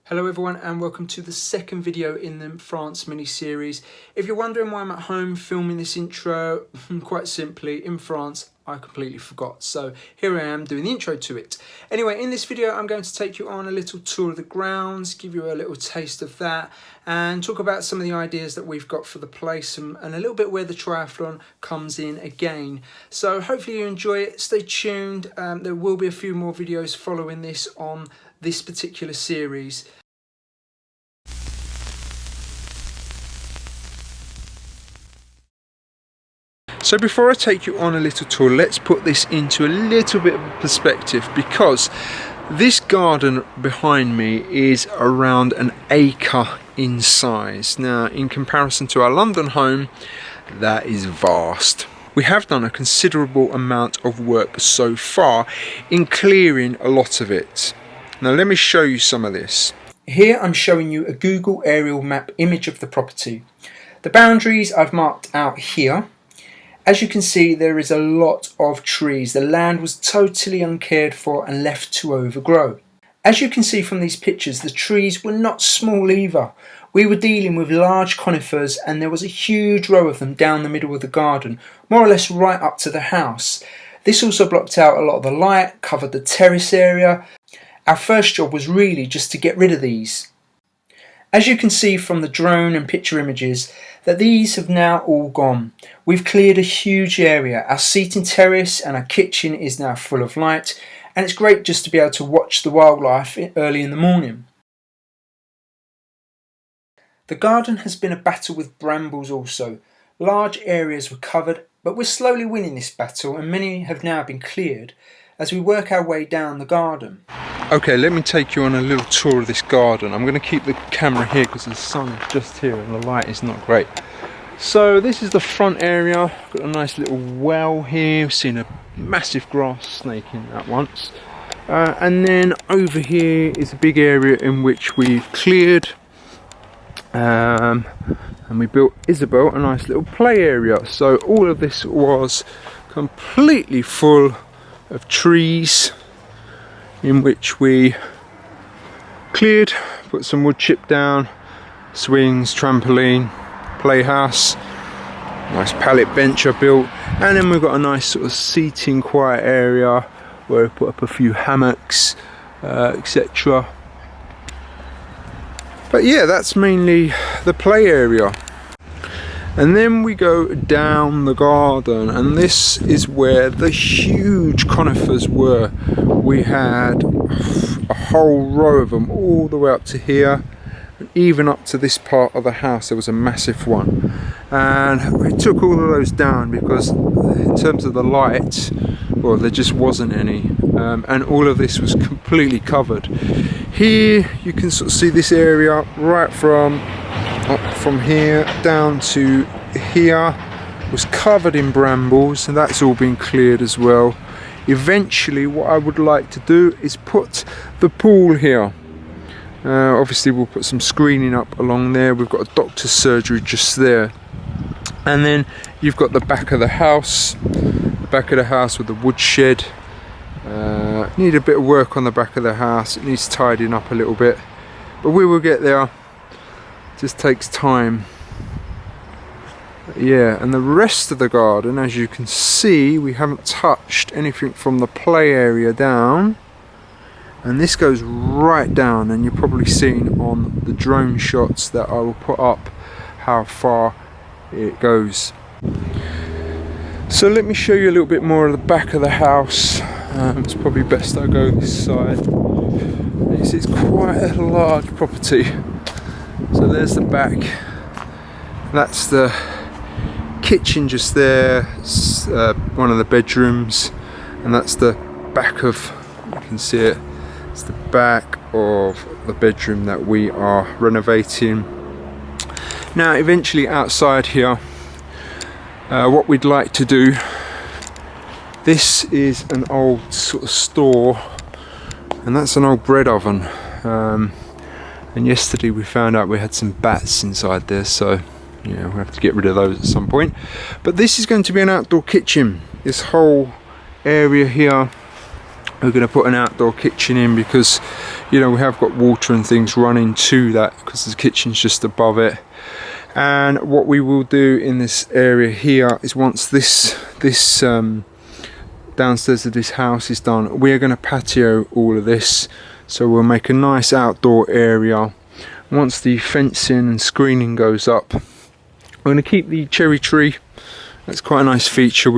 Hello everyone and welcome to the second video in the France mini-series. If you're wondering why I'm at home filming this intro, quite simply, in France I completely forgot. So here I am doing the intro to it. Anyway, in this video I'm going to take you on a little tour of the grounds, give you a little taste of that and talk about some of the ideas that we've got for the place and a little bit where the triathlon comes in again. So hopefully you enjoy it, stay tuned. There will be a few more videos following this on this particular series. So before I take you on a little tour, let's put this into a little bit of perspective, because this garden behind me is around an acre in size. Now, in comparison to our London home, that is vast. We have done a considerable amount of work so far in clearing a lot of it. Now let me show you some of this. Here I'm showing you a Google aerial map image of the property. The boundaries I've marked out here. As you can see, there is a lot of trees. The land was totally uncared for and left to overgrow. As you can see from these pictures, the trees were not small either. We were dealing with large conifers and there was a huge row of them down the middle of the garden, more or less right up to the house. This also blocked out a lot of the light, covered the terrace area. Our first job was really just to get rid of these. As you can see from the drone and picture images, that these have now all gone. We've cleared a huge area. Our seating terrace and our kitchen is now full of light, and it's great just to be able to watch the wildlife early in the morning. The garden has been a battle with brambles also. Large areas were covered, but we're slowly winning this battle and many have now been cleared as we work our way down the garden. Okay, let me take you on a little tour of this garden. I'm going to keep the camera here because the sun is just here and the light is not great. So this is the front area. Got a nice little well here. We've seen a massive grass snake in that once. And then over here is a big area in which we've cleared. And we built Isabel a nice little play area. So all of this was completely full of trees, in which we cleared, put some wood chip down, swings, trampoline, playhouse, nice pallet bench I built, and then we've got a nice sort of seating quiet area where I put up a few hammocks, etc. But yeah, that's mainly the play area. And then we go down the garden, and this is where the huge conifers were. We had a whole row of them all the way up to here, and even up to this part of the house there was a massive one. And we took all of those down because in terms of the light, well, there just wasn't any. And all of this was completely covered. Here you can sort of see this area right from here down to here was covered in brambles, and that's all been cleared as well. Eventually what I would like to do is put the pool here. Obviously we'll put some screening up along there. We've got a doctor's surgery just there, and then you've got the back of the house with the wood shed. Need a bit of work on the back of the house. It needs tidying up a little bit, but we will get there. Just takes time. Yeah, and the rest of the garden, as you can see, we haven't touched anything from the play area down, and this goes right down, and you're probably seeing on the drone shots that I will put up how far it goes. So let me show you a little bit more of the back of the house. It's probably best I go this side. It's quite a large property. So there's the back, that's the kitchen just there, one of the bedrooms, and that's the back of, you can see it, it's the back of the bedroom that we are renovating. Now eventually outside here, what we'd like to do, this is an old sort of store, and that's an old bread oven. And yesterday we found out we had some bats inside there, so yeah, we'll have to get rid of those at some point. But this is going to be an outdoor kitchen. This whole area here We're going to put an outdoor kitchen in because, you know, we have got water and things running to that because the kitchen's just above it. And what we will do in this area here is once this downstairs of this house is done, we are going to patio all of this. So we'll make a nice outdoor area. Once the fencing and screening goes up, we're going to keep the cherry tree. That's quite a nice feature.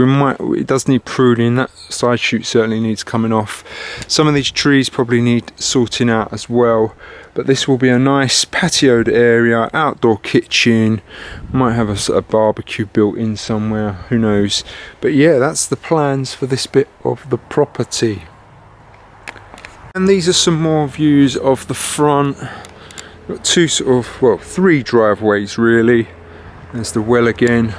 It does need pruning. That side shoot certainly needs coming off. Some of these trees probably need sorting out as well. But this will be a nice patioed area, outdoor kitchen. Might have a sort of barbecue built in somewhere, who knows. But yeah, that's the plans for this bit of the property. And these are some more views of the front. Got two three driveways really. There's the well again.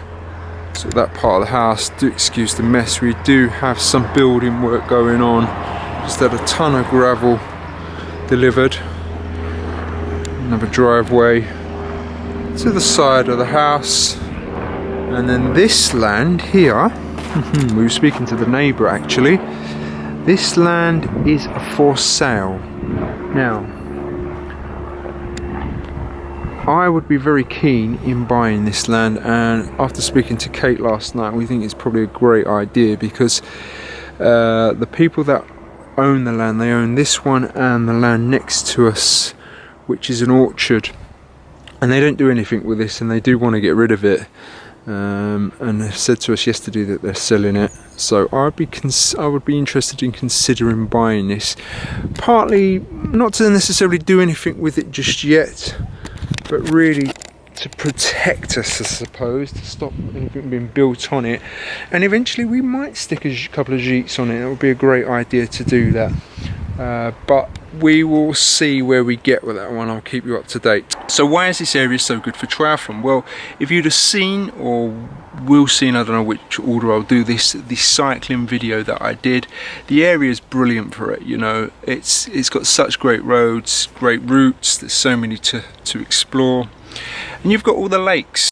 So that part of the house, do excuse the mess, we do have some building work going on. Just had a ton of gravel delivered. Another driveway to the side of the house. And then this land here, we were speaking to the neighbour actually, this land is for sale. Now, I would be very keen in buying this land, and after speaking to Kate last night, we think it's probably a great idea because the people that own the land, they own this one and the land next to us, which is an orchard, and they don't do anything with this and they do want to get rid of it, and they said to us yesterday that they're selling it. So I would be interested in considering buying this, partly not to necessarily do anything with it just yet, but really to protect us, I suppose, to stop anything being built on it. And eventually we might stick a couple of jeets on it. It would be a great idea to do that. But we will see where we get with that one. I'll keep you up to date. So why is this area so good for triathlon? Well, if you'd have seen or will seen, I don't know which order I'll do this, the cycling video that I did, the area is brilliant for it. You know, it's got such great roads, great routes, there's so many to explore, and you've got all the lakes.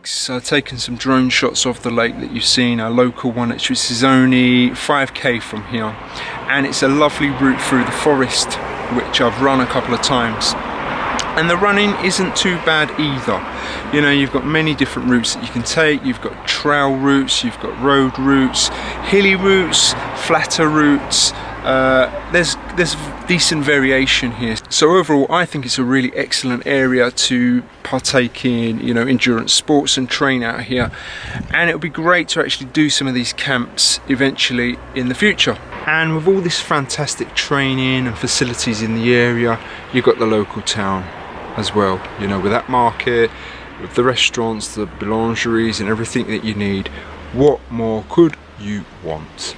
So I've taken some drone shots of the lake that you've seen, our local one, which is only 5k from here, and it's a lovely route through the forest which I've run a couple of times, and the running isn't too bad either. You know, you've got many different routes that you can take. You've got trail routes, you've got road routes, hilly routes, flatter routes. There's decent variation here. So overall, I think it's a really excellent area to partake in, you know, endurance sports and train out here. And it would be great to actually do some of these camps eventually in the future. And with all this fantastic training and facilities in the area, you've got the local town as well. You know, with that market, with the restaurants, the boulangeries and everything that you need. What more could you want?